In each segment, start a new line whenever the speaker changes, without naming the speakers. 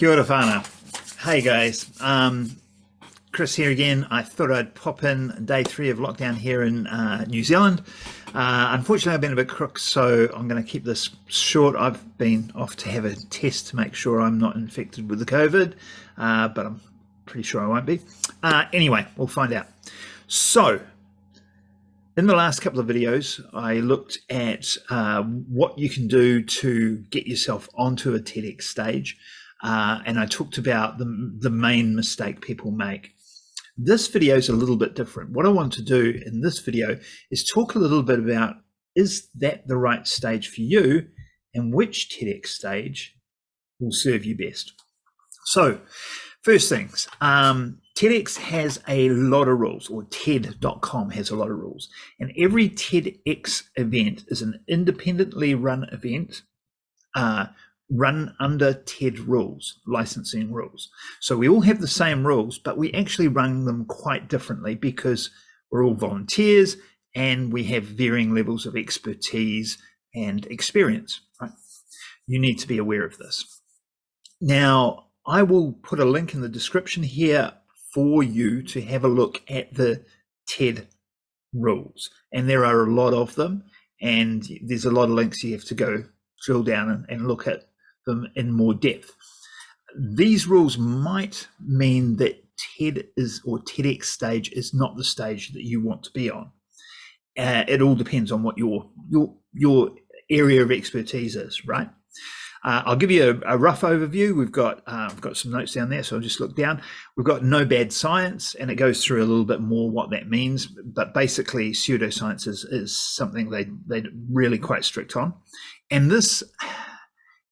Kia ora whānau. Hey guys, Chris here again. I thought I'd pop in day 3 of lockdown here in New Zealand. Unfortunately, I've been a bit crook, so I'm going to keep this short. I've been off to have a test to make sure I'm not infected with the COVID, but I'm pretty sure I won't be. Anyway, we'll find out. So, in the last couple of videos, I looked at what you can do to get yourself onto a TEDx stage, and I talked about the main mistake people make. This video is a little bit different. What I want to do in this video is talk a little bit about, is that the right stage for you, and which TEDx stage will serve you best. So, first things, TEDx has a lot of rules, or TED.com has a lot of rules, and every TEDx event is an independently run event, run under TED rules, licensing rules. So we all have the same rules, but we actually run them quite differently because we're all volunteers and we have varying levels of expertise and experience, right? You need to be aware of this. Now, I will put a link in the description here for you to have a look at the TED rules. And there are a lot of them, and there's a lot of links you have to go drill down and look at them in more depth. These rules might mean that TED is, or TEDx stage is not the stage that you want to be on. It all depends on what your area of expertise is, right? I'll give you a rough overview. I've got some notes down there, so I'll just look down. We've got no bad science, and it goes through a little bit more what that means, but basically pseudoscience is something they're really quite strict on. And this,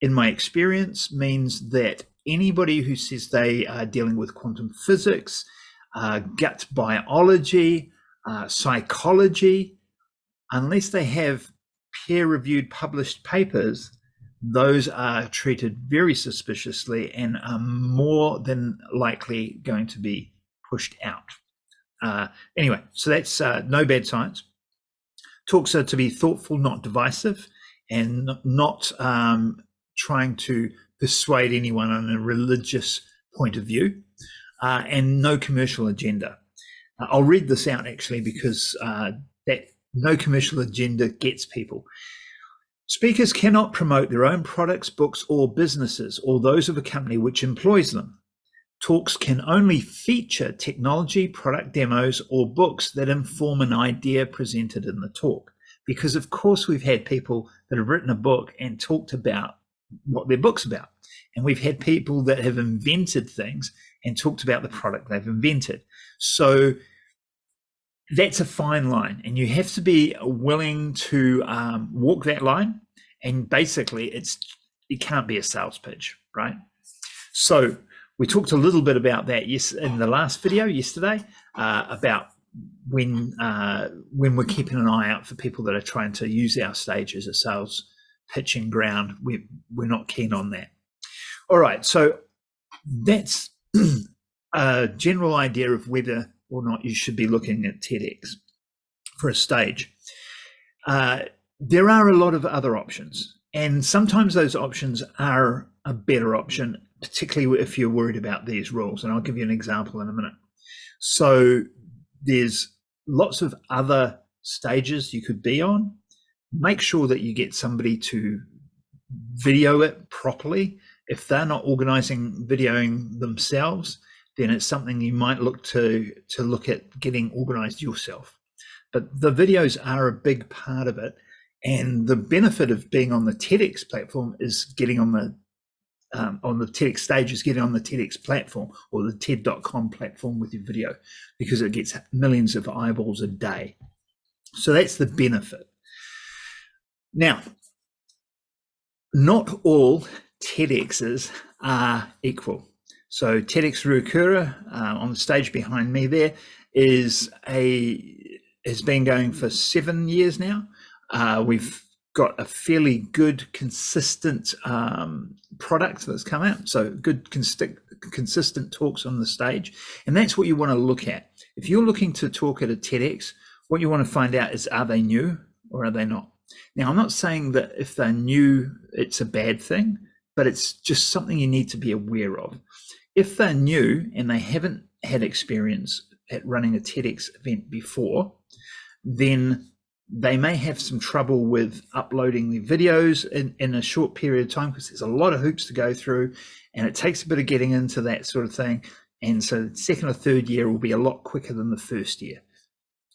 in my experience, means that anybody who says they are dealing with quantum physics, gut biology, psychology, unless they have peer-reviewed published papers, those are treated very suspiciously and are more than likely going to be pushed out. Anyway, so that's no bad science. Talks are to be thoughtful, not divisive, and not trying to persuade anyone on a religious point of view, and no commercial agenda. I'll read this out actually because that no commercial agenda gets people. Speakers cannot promote their own products, books, or businesses, or those of a company which employs them. Talks can only feature technology, product demos, or books that inform an idea presented in the talk. Because of course we've had people that have written a book and talked about what their book's about. And we've had people that have invented things and talked about the product they've invented. So that's a fine line, and you have to be willing to walk that line. And basically it can't be a sales pitch, right? So we talked a little bit about that in the last video yesterday, about when we're keeping an eye out for people that are trying to use our stage as a sales pitching ground. We're not keen on that. All right, so that's a general idea of whether or not you should be looking at TEDx for a stage. There are a lot of other options, and sometimes those options are a better option, particularly if you're worried about these rules. And I'll give you an example in a minute. So there's lots of other stages you could be on. Make sure that you get somebody to video it properly. If they're not organizing videoing themselves, then it's something you might look to look at getting organized yourself. But the videos are a big part of it, and the benefit of being on the TEDx platform is getting on the TEDx stage is getting on the TEDx platform or the TED.com platform with your video, because it gets millions of eyeballs a day. So that's the benefit. Now, not all TEDx's are equal. So TEDx Ruakura, on the stage behind me there, has been going for 7 years now. We've got a fairly good, consistent product that's come out. So good, consistent talks on the stage. And that's what you want to look at. If you're looking to talk at a TEDx, what you want to find out is, are they new or are they not? Now, I'm not saying that if they're new, it's a bad thing. but it's just something you need to be aware of. If they're new and they haven't had experience at running a TEDx event before, then they may have some trouble with uploading the videos in a short period of time, because there's a lot of hoops to go through and it takes a bit of getting into that sort of thing. And so the second or third year will be a lot quicker than the first year.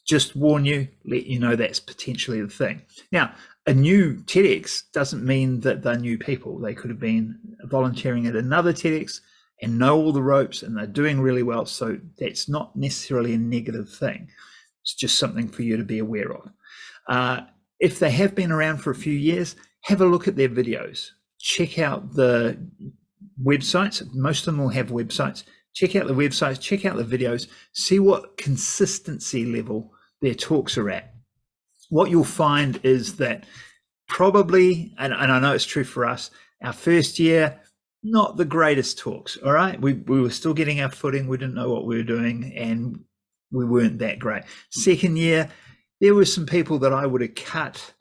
Just warn you, let you know that's potentially the thing. Now, a new TEDx doesn't mean that they're new people. They could have been volunteering at another TEDx and know all the ropes and they're doing really well. So that's not necessarily a negative thing. It's just something for you to be aware of. If they have been around for a few years, have a look at their videos. Check out the websites. Most of them will have websites. Check out the websites, check out the videos, see what consistency level their talks are at. What you'll find is that probably, and I know it's true for us, our first year, not the greatest talks, all right? We were still getting our footing, we didn't know what we were doing, and we weren't that great. Second year, there were some people that I would have cut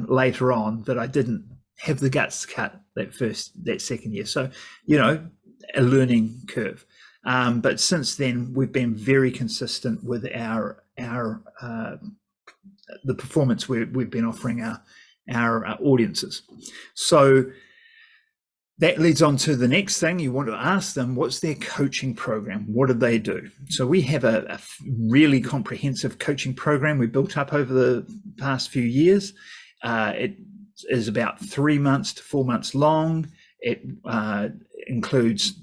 later on that I didn't have the guts to cut that second year. So, you know, a learning curve. But since then, we've been very consistent with the performance we've been offering our audiences. So that leads on to the next thing. You want to ask them, what's their coaching program? What do they do? So we have a really comprehensive coaching program we built up over the past few years. It is about 3 months to 4 months long. It includes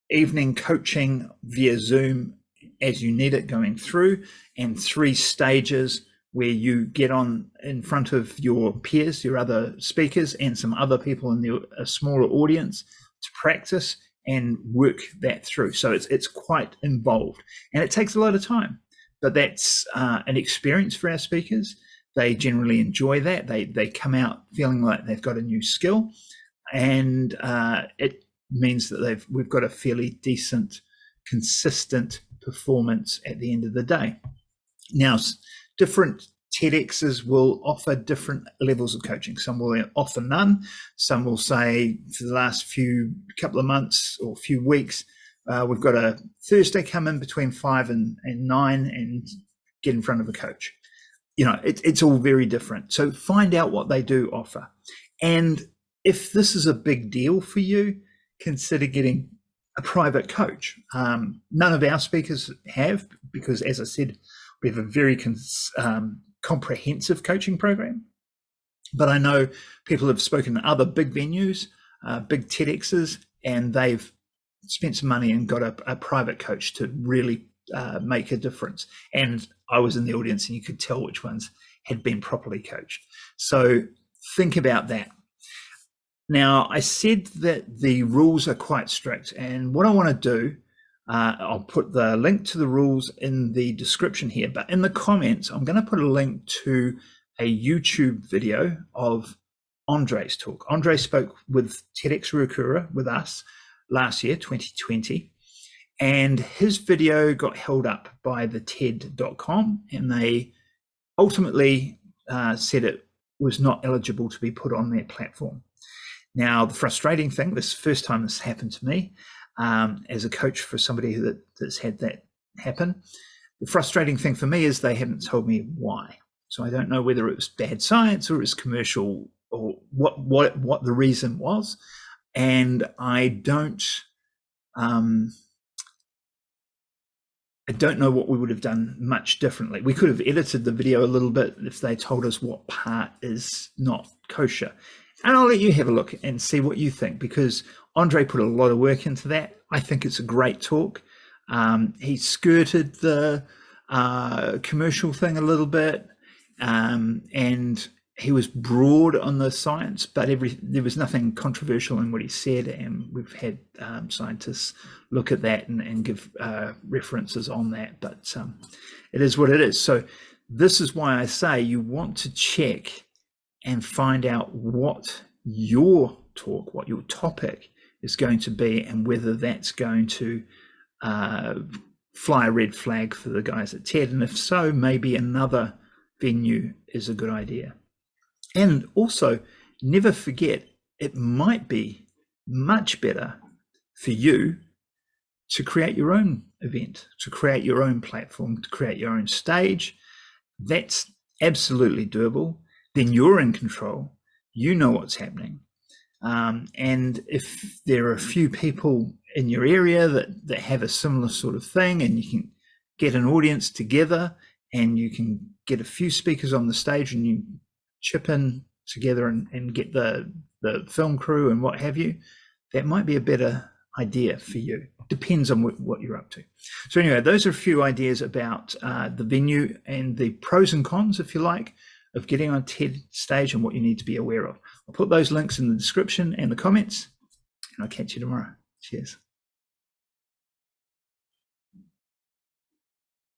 evening coaching via Zoom as you need it going through, and 3 stages where you get on in front of your peers, your other speakers, and some other people in a smaller audience to practice and work that through. So it's quite involved and it takes a lot of time, but that's an experience for our speakers. They generally enjoy that. They come out feeling like they've got a new skill, and it means that we've got a fairly decent, consistent performance at the end of the day. Now, different TEDx's will offer different levels of coaching. Some will offer none. Some will say for the last couple of months or few weeks, we've got a Thursday come in between 5 and 9 and get in front of a coach. You know, it's all very different. So find out what they do offer. And if this is a big deal for you, consider getting a private coach. None of our speakers have, because as I said, we have a very comprehensive coaching program. But I know people have spoken to other big venues, big TEDx's, and they've spent some money and got a private coach to really make a difference. And I was in the audience and you could tell which ones had been properly coached. So think about that. Now, I said that the rules are quite strict, and what I want to do, I'll put the link to the rules in the description here, but in the comments, I'm going to put a link to a YouTube video of Andre's talk. Andre spoke with TEDx Ruakura with us last year, 2020, and his video got held up by the TED.com, and they ultimately said it was not eligible to be put on their platform. Now, the frustrating thing, this first time this happened to me as a coach for somebody that's had that happen, the frustrating thing for me is they haven't told me why. So I don't know whether it was bad science or it was commercial or what the reason was. And I don't know what we would have done much differently. We could have edited the video a little bit if they told us what part is not kosher. And I'll let you have a look and see what you think, because Andre put a lot of work into that. I think it's a great talk. He skirted the commercial thing a little bit, and he was broad on the science, but there was nothing controversial in what he said. And we've had scientists look at that and give references on that, but it is what it is. So this is why I say you want to check and find out what your talk, what your topic is going to be, and whether that's going to fly a red flag for the guys at TED. And if so, maybe another venue is a good idea. And also, never forget, it might be much better for you to create your own event, to create your own platform, to create your own stage. That's absolutely doable. Then you're in control. You know what's happening. And if there are a few people in your area that have a similar sort of thing, and you can get an audience together and you can get a few speakers on the stage and you chip in together and get the film crew and what have you, that might be a better idea for you. Depends on what you're up to. So anyway, those are a few ideas about the venue and the pros and cons, if you like, of getting on TED stage and what you need to be aware of. I'll put those links in the description and the comments, and I'll catch you tomorrow. Cheers.